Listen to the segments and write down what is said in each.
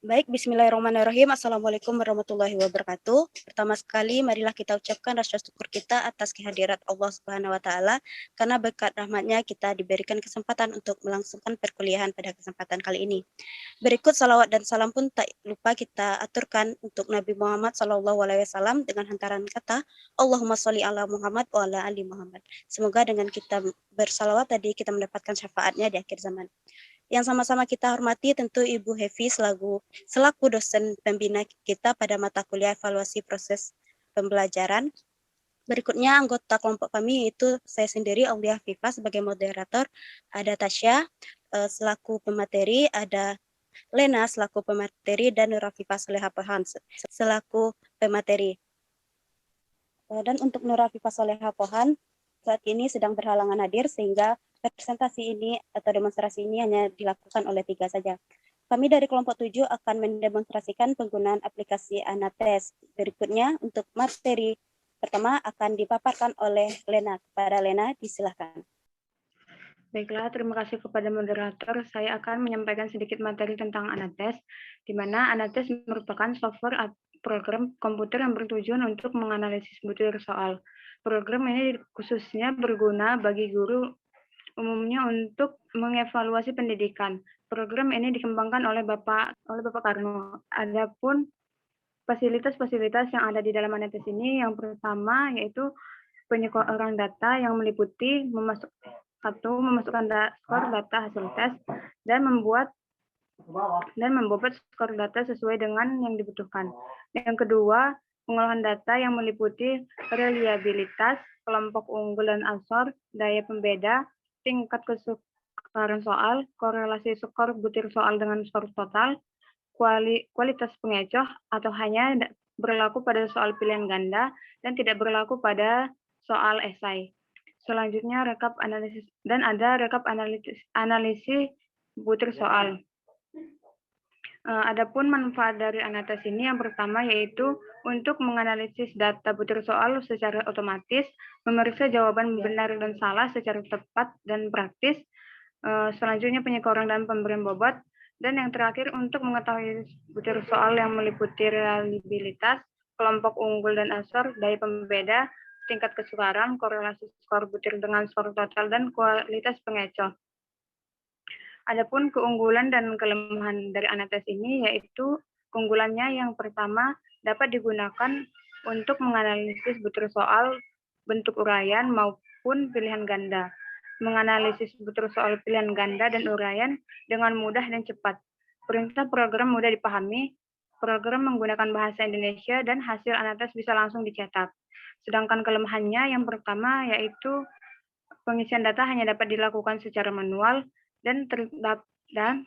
Baik, bismillahirrahmanirrahim. Assalamualaikum warahmatullahi wabarakatuh. Pertama sekali, marilah kita ucapkan rasa syukur kita atas kehadirat Allah Subhanahu wa Ta'ala, karena berkat rahmatnya kita diberikan kesempatan untuk melangsungkan perkuliahan pada kesempatan kali ini. Berikut salawat dan salam pun tak lupa kita aturkan untuk Nabi Muhammad SAW dengan hantaran kata Allahumma sholli ala Muhammad wa ala ali Muhammad. Semoga dengan kita bersalawat tadi kita mendapatkan syafaatnya di akhir zaman. Yang sama-sama kita hormati tentu Ibu Hevi selaku dosen pembina kita pada mata kuliah evaluasi proses pembelajaran. Berikutnya anggota kelompok kami yaitu saya sendiri Aulia Fifa sebagai moderator, ada Tasya selaku pemateri, ada Lena selaku pemateri, dan Nur Afifa Soleha Pohan selaku pemateri. Dan untuk Nur Afifa Soleha Pohan saat ini sedang berhalangan hadir sehingga presentasi ini atau demonstrasi ini hanya dilakukan oleh 3 saja. Kami dari kelompok 7 akan mendemonstrasikan penggunaan aplikasi Anates. Berikutnya untuk materi pertama akan dipaparkan oleh Lena. Kepada Lena, disilahkan. Baiklah, terima kasih kepada moderator. Saya akan menyampaikan sedikit materi tentang Anates, di mana Anates merupakan software program komputer yang bertujuan untuk menganalisis butir soal. Program ini khususnya berguna bagi guru umumnya untuk mengevaluasi pendidikan. Program ini dikembangkan oleh Bapak Karno. Adapun fasilitas-fasilitas yang ada di dalam Anates ini, yang pertama yaitu penyekoran data yang meliputi memasukkan skor data hasil tes dan membobot skor data sesuai dengan yang dibutuhkan. Yang kedua, pengolahan data yang meliputi reliabilitas, kelompok unggul dan asor, daya pembeda, tingkat kesukaran soal, korelasi skor butir soal dengan skor total, kualitas pengecoh atau hanya berlaku pada soal pilihan ganda dan tidak berlaku pada soal esai. Selanjutnya rekap analisis dan ada rekap analisis butir soal. Adapun manfaat dari Anates ini yang pertama yaitu untuk menganalisis data butir soal secara otomatis, memeriksa jawaban benar dan salah secara tepat dan praktis. Selanjutnya penyekoran dan pemberian bobot. Dan yang terakhir untuk mengetahui butir soal yang meliputi reliabilitas, kelompok unggul dan asor, daya pembeda, tingkat kesukaran, korelasi skor butir dengan skor total, dan kualitas pengecoh. Adapun keunggulan dan kelemahan dari Anates ini yaitu keunggulannya yang pertama dapat digunakan untuk menganalisis butir soal bentuk uraian maupun pilihan ganda. Menganalisis butir soal pilihan ganda dan uraian dengan mudah dan cepat. Perintah program mudah dipahami, program menggunakan bahasa Indonesia dan hasil Anates bisa langsung dicetak. Sedangkan kelemahannya yang pertama yaitu pengisian data hanya dapat dilakukan secara manual dan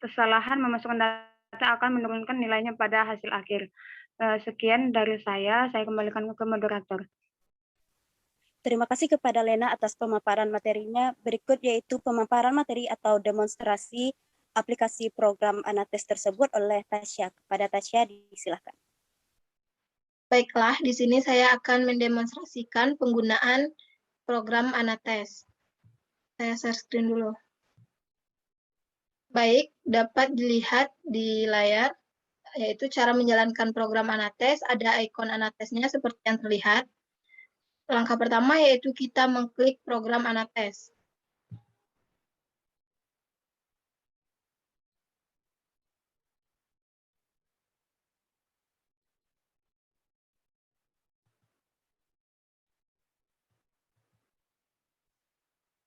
kesalahan memasukkan data akan menurunkan nilainya pada hasil akhir. Sekian dari saya kembalikan ke moderator. Terima kasih kepada Lena atas pemaparan materinya. Berikut yaitu pemaparan materi atau demonstrasi aplikasi program Anates tersebut oleh Tasya. Kepada Tasya, disilahkan. Baiklah, di sini saya akan mendemonstrasikan penggunaan program Anates. Saya share screen dulu. Baik, dapat dilihat di layar, yaitu cara menjalankan program Anates. Ada ikon Anatesnya seperti yang terlihat. Langkah pertama yaitu kita mengklik program Anates.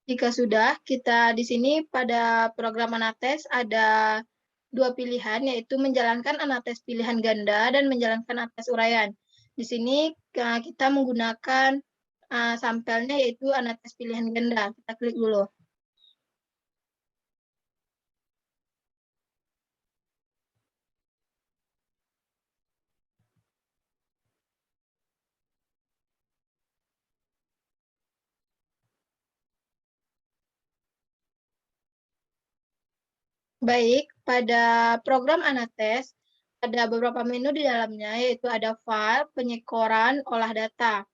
Jika sudah, kita di sini pada program Anates ada 2 pilihan, yaitu menjalankan Anates pilihan ganda dan menjalankan Anates uraian. Di sini kita menggunakan sampelnya yaitu Anates pilihan ganda. Kita klik dulu. Baik, pada program Anates ada beberapa menu di dalamnya, yaitu ada file, penyekoran, olah data.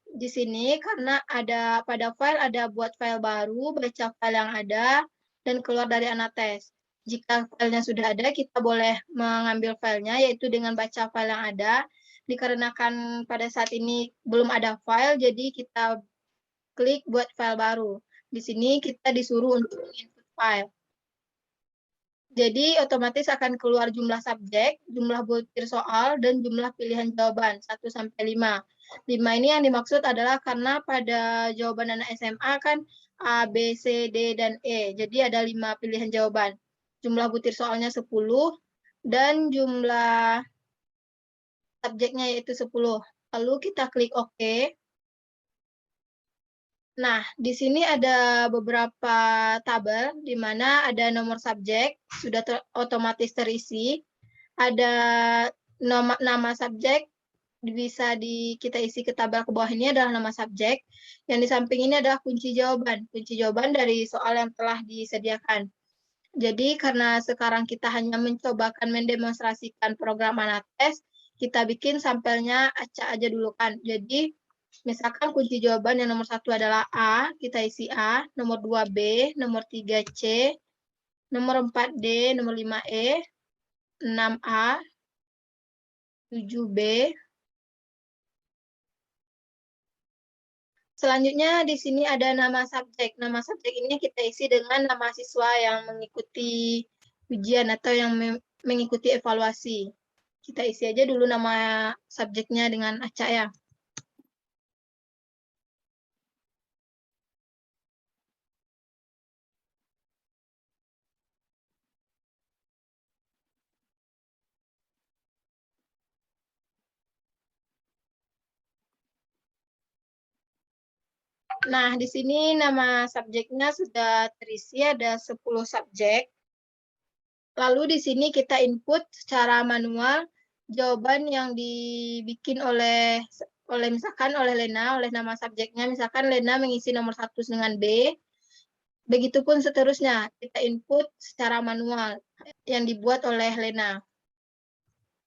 Di sini karena ada pada file ada buat file baru, baca file yang ada, dan keluar dari Anates. Jika filenya sudah ada, kita boleh mengambil filenya, yaitu dengan baca file yang ada. Dikarenakan pada saat ini belum ada file, jadi kita klik buat file baru. Di sini kita disuruh untuk input file. Jadi otomatis akan keluar jumlah subjek, jumlah butir soal, dan jumlah pilihan jawaban 1-5. 5 ini yang dimaksud adalah karena pada jawaban anak SMA kan A, B, C, D, dan E. Jadi ada 5 pilihan jawaban. Jumlah butir soalnya 10, dan jumlah subjeknya yaitu 10. Lalu kita klik OK. Nah, di sini ada beberapa tabel di mana ada nomor subjek, sudah otomatis terisi. Ada nama subjek, bisa kita isi ke tabel ke bawah ini adalah nama subjek. Yang di samping ini adalah kunci jawaban dari soal yang telah disediakan. Jadi karena sekarang kita hanya mencobakan mendemonstrasikan program Anates, kita bikin sampelnya acak aja dulu kan. Jadi misalkan kunci jawaban yang nomor 1 adalah A, kita isi A, nomor 2 B, nomor 3 C, nomor 4 D, nomor 5 E, 6 A, 7 B. Selanjutnya di sini ada nama subjek. Nama subjek ini kita isi dengan nama siswa yang mengikuti ujian atau yang mengikuti evaluasi. Kita isi aja dulu nama subjeknya dengan acak ya. Nah, di sini nama subjeknya sudah terisi, ada 10 subjek. Lalu di sini kita input secara manual jawaban yang dibikin oleh misalkan oleh Lena, oleh nama subjeknya. Misalkan Lena mengisi nomor 1 dengan B. Begitupun seterusnya, kita input secara manual yang dibuat oleh Lena.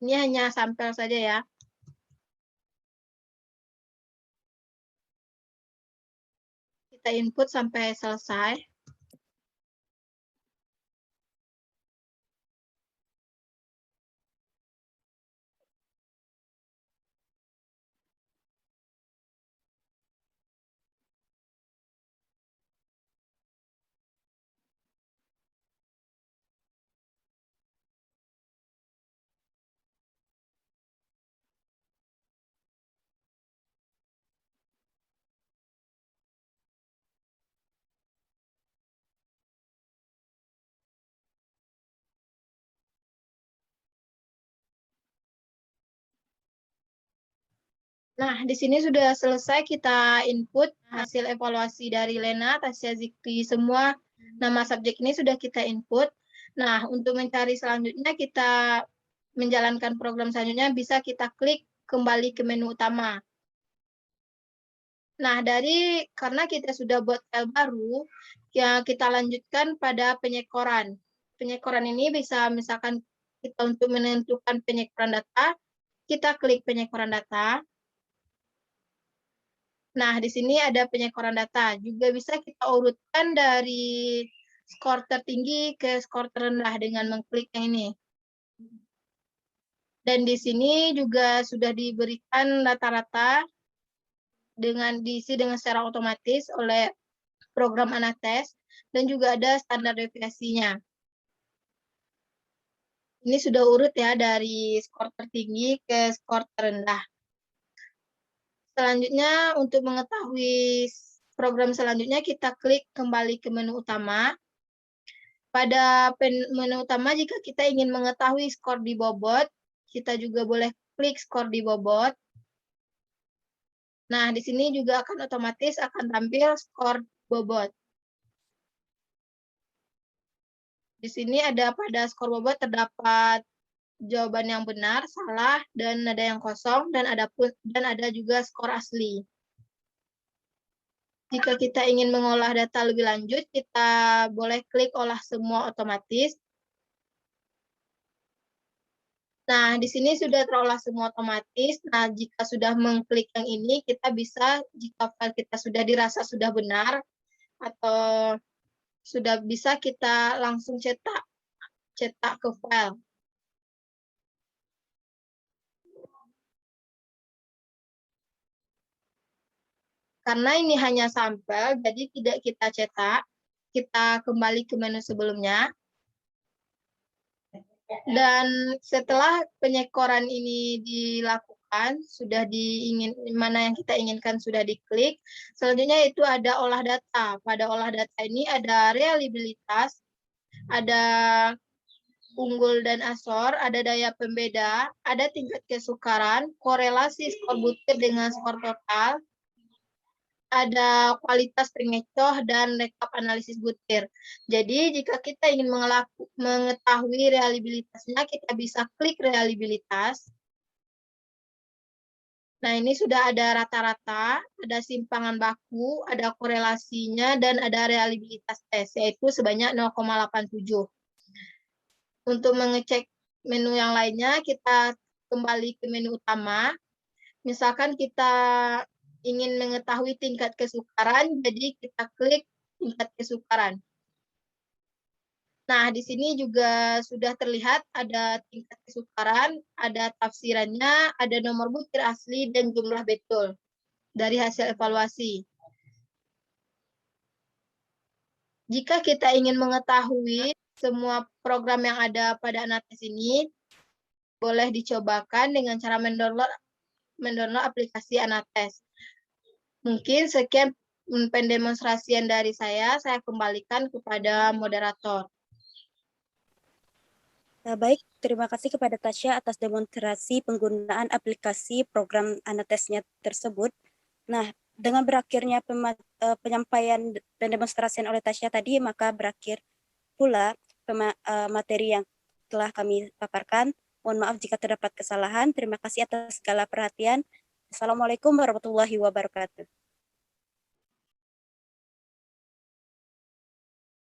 Ini hanya sampel saja ya. Kita input sampai selesai. Nah, di sini sudah selesai kita input hasil evaluasi dari Lena, Tasya, Zikri, semua nama subjek ini sudah kita input. Nah, untuk mencari selanjutnya kita menjalankan program selanjutnya bisa kita klik kembali ke menu utama. Nah, karena kita sudah buat file baru, ya kita lanjutkan pada penyekoran. Penyekoran ini bisa misalkan kita untuk menentukan penyekoran data, kita klik penyekoran data. Nah, di sini ada penyekoran data. Juga bisa kita urutkan dari skor tertinggi ke skor terendah dengan mengklik yang ini. Dan di sini juga sudah diberikan rata-rata diisi dengan secara otomatis oleh program Anates dan juga ada standar deviasinya. Ini sudah urut ya dari skor tertinggi ke skor terendah. Selanjutnya, untuk mengetahui program selanjutnya, kita klik kembali ke menu utama. Pada menu utama, jika kita ingin mengetahui skor di bobot, kita juga boleh klik skor di bobot. Nah, di sini juga akan otomatis akan tampil skor bobot. Di sini ada pada skor bobot terdapat jawaban yang benar, salah, dan ada yang kosong, dan ada juga skor asli. Jika kita ingin mengolah data lebih lanjut, kita boleh klik olah semua otomatis. Nah, di sini sudah terolah semua otomatis. Nah, jika sudah mengklik yang ini, kita bisa, jika file kita sudah dirasa sudah benar, atau sudah bisa kita langsung cetak cetak ke file. Karena ini hanya sampel, jadi tidak kita cetak. Kita kembali ke menu sebelumnya. Dan setelah penyekoran ini dilakukan, sudah mana yang kita inginkan sudah diklik. Selanjutnya itu ada olah data. Pada olah data ini ada reliabilitas, ada unggul dan asor, ada daya pembeda, ada tingkat kesukaran, korelasi skor butir dengan skor total, ada kualitas pengecoh dan rekap analisis butir. Jadi jika kita ingin mengetahui reliabilitasnya, kita bisa klik reliabilitas. Nah, ini sudah ada rata-rata, ada simpangan baku, ada korelasinya, dan ada reliabilitas tes, yaitu sebanyak 0,87. Untuk mengecek menu yang lainnya, kita kembali ke menu utama. Misalkan kita ingin mengetahui tingkat kesukaran, jadi kita klik tingkat kesukaran. Nah, di sini juga sudah terlihat ada tingkat kesukaran, ada tafsirannya, ada nomor butir asli, dan jumlah betul dari hasil evaluasi. Jika kita ingin mengetahui semua program yang ada pada Anates ini, boleh dicobakan dengan cara mendownload aplikasi Anates. Mungkin sekian pendemonstrasian dari saya kembalikan kepada moderator. Baik, terima kasih kepada Tasya atas demonstrasi penggunaan aplikasi program Anatesnya tersebut. Nah, dengan berakhirnya penyampaian pendemonstrasian oleh Tasya tadi, maka berakhir pula materi yang telah kami paparkan. Mohon maaf jika terdapat kesalahan. Terima kasih atas segala perhatian. Assalamualaikum warahmatullahi wabarakatuh.